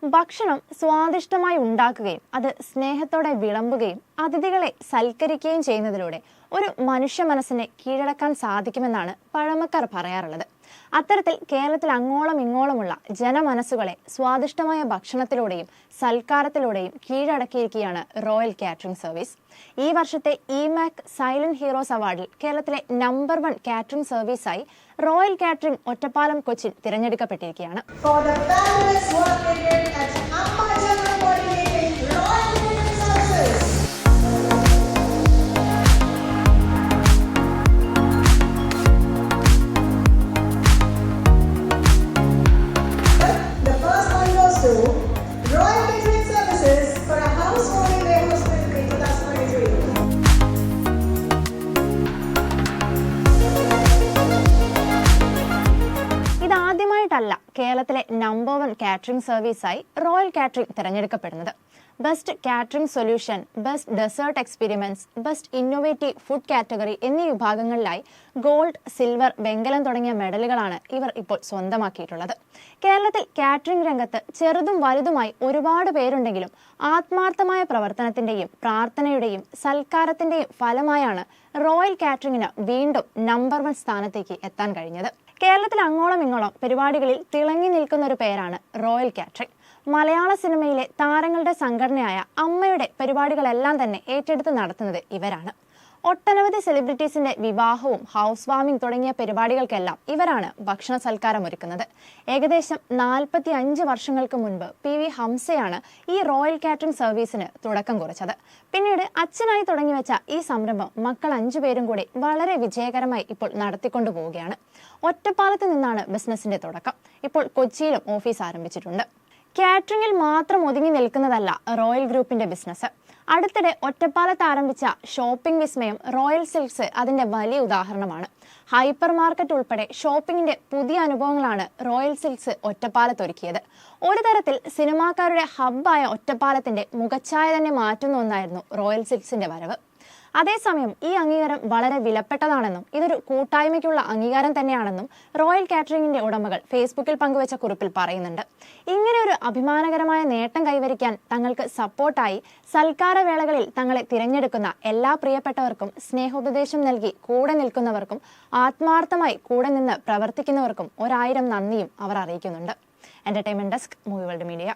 ഭക്ഷണം സ്വാദിഷ്ടമായി ഉണ്ടാക്കുകയും അത് സ്നേഹത്തോടെ വിളമ്പുകയും അതിഥികളെ സൽക്കരിക്കുകയും ചെയ്യുന്നതിലൂടെ ഒരു മനുഷ്യ മനസ്സിനെ കീഴടക്കാൻ സാധിക്കുമെന്നാണ് പഴമക്കാർ പറയാറുള്ളത്. അത്തരത്തിൽ കേരളത്തിൽ അങ്ങോളം ഇങ്ങോളമുള്ള ജനമനസ്സുകളെ സ്വാദിഷ്ടമായ ഭക്ഷണത്തിലൂടെയും സൽക്കാരത്തിലൂടെയും കീഴടക്കിയിരിക്കുകയാണ് റോയൽ കാറ്ററിംഗ് സർവീസ്. ഈ വർഷത്തെ ഇമാക് സൈലന്റ് ഹീറോസ് അവാർഡിൽ കേരളത്തിലെ നമ്പർ 1 കാറ്ററിംഗ് സർവീസായി റോയൽ കാറ്ററിംഗ് ഒറ്റപ്പാലം കൊച്ചിൻ തിരഞ്ഞെടുക്കപ്പെട്ടിരിക്കുകയാണ്. ഇതാദ്യമായിട്ടല്ല കേരളത്തിലെ നമ്പർ 1 കാറ്ററിംഗ് സർവീസായി റോയൽ കാറ്ററിംഗ് തിരഞ്ഞെടുക്കപ്പെടുന്നത്. Best catering solution, best dessert experiments, best innovative food category എന്നീ വിഭാഗങ്ങളിലായി ഗോൾഡ്, സിൽവർ, വെങ്കലം തുടങ്ങിയ മെഡലുകളാണ് ഇവർ ഇപ്പോൾ സ്വന്തമാക്കിയിട്ടുള്ളത്. കേരളത്തിൽ കാറ്ററിംഗ് രംഗത്ത് ചെറുതും വലുതുമായി ഒരുപാട് പേരുണ്ടെങ്കിലും ആത്മാർത്ഥമായ പ്രവർത്തനത്തിന്റെയും പ്രാർത്ഥനയുടെയും സൽക്കാരത്തിന്റെയും ഫലമായാണ് റോയൽ കാറ്ററിംഗിന് വീണ്ടും നമ്പർ 1 സ്ഥാനത്തേക്ക് എത്താൻ കഴിഞ്ഞത്. കേരളത്തിൽ അങ്ങോളം ഇങ്ങോളം പരിപാടികളിൽ തിളങ്ങി നിൽക്കുന്ന ഒരു പേരാണ് റോയൽ കാറ്ററിംഗ്. മലയാള സിനിമയിലെ താരങ്ങളുടെ സംഘടനയായ അമ്മയുടെ പരിപാടികളെല്ലാം തന്നെ ഏറ്റെടുത്ത് നടത്തുന്നത് ഇവരാണ്. ഒട്ടനവധി സെലിബ്രിറ്റീസിന്റെ വിവാഹവും ഹൗസ് വാമിംഗ് തുടങ്ങിയ പരിപാടികൾക്കെല്ലാം ഇവരാണ് ഭക്ഷണ സൽക്കാരം ഒരുക്കുന്നത്. ഏകദേശം 45 വർഷങ്ങൾക്ക് മുൻപ് PV ഹംസയാണ് ഈ റോയൽ കാറ്ററിംഗ് സർവീസിന് തുടക്കം കുറിച്ചത്. പിന്നീട് അച്ഛനായി തുടങ്ങി വെച്ച ഈ സംരംഭം മക്കൾ 5 പേരും കൂടി വളരെ വിജയകരമായി ഇപ്പോൾ നടത്തിക്കൊണ്ടു പോവുകയാണ്. ഒറ്റപ്പാലത്ത് നിന്നാണ് ബിസിനസിന്റെ തുടക്കം. ഇപ്പോൾ കൊച്ചിയിലും ഓഫീസ് ആരംഭിച്ചിട്ടുണ്ട്. കാറ്ററിംഗിൽ മാത്രം ഒതുങ്ങി നിൽക്കുന്നതല്ല റോയൽ ഗ്രൂപ്പിന്റെ ബിസിനസ്. അടുത്തിടെ ഒറ്റപ്പാലത്ത് ആരംഭിച്ച ഷോപ്പിംഗ് വിസ്മയം റോയൽ സിൽക്സ് അതിന്റെ വലിയ ഉദാഹരണമാണ്. ഹൈപ്പർ മാർക്കറ്റ് ഉൾപ്പെടെ ഷോപ്പിംഗിന്റെ പുതിയ അനുഭവങ്ങളാണ് റോയൽ സിൽക്സ് ഒറ്റപ്പാലത്ത് ഒരുക്കിയത്. ഒരു തരത്തിൽ സിനിമാക്കാരുടെ ഹബ്ബായ ഒറ്റപ്പാലത്തിന്റെ മുഖച്ഛായ തന്നെ മാറ്റുന്ന ഒന്നായിരുന്നു റോയൽ സിൽക്സിന്റെ വരവ്. അതേസമയം ഈ അംഗീകാരം വളരെ വിലപ്പെട്ടതാണെന്നും ഇതൊരു കൂട്ടായ്മയ്ക്കുള്ള അംഗീകാരം തന്നെയാണെന്നും റോയൽ കാറ്ററിംഗിന്റെ ഉടമകൾ ഫേസ്ബുക്കിൽ പങ്കുവച്ച കുറിപ്പിൽ പറയുന്നുണ്ട്. ഇങ്ങനെ ഒരു അഭിമാനകരമായ നേട്ടം കൈവരിക്കാൻ തങ്ങൾക്ക് സപ്പോർട്ടായി സൽക്കാരവേളകളിൽ തങ്ങളെ തിരഞ്ഞെടുക്കുന്ന എല്ലാ പ്രിയപ്പെട്ടവർക്കും സ്നേഹോപദേശം നൽകി കൂടെ നിൽക്കുന്നവർക്കും ആത്മാർത്ഥമായി കൂടെ നിന്ന് പ്രവർത്തിക്കുന്നവർക്കും 1000 നന്ദിയും അവർ അറിയിക്കുന്നുണ്ട്. Entertainment desk, movie world media.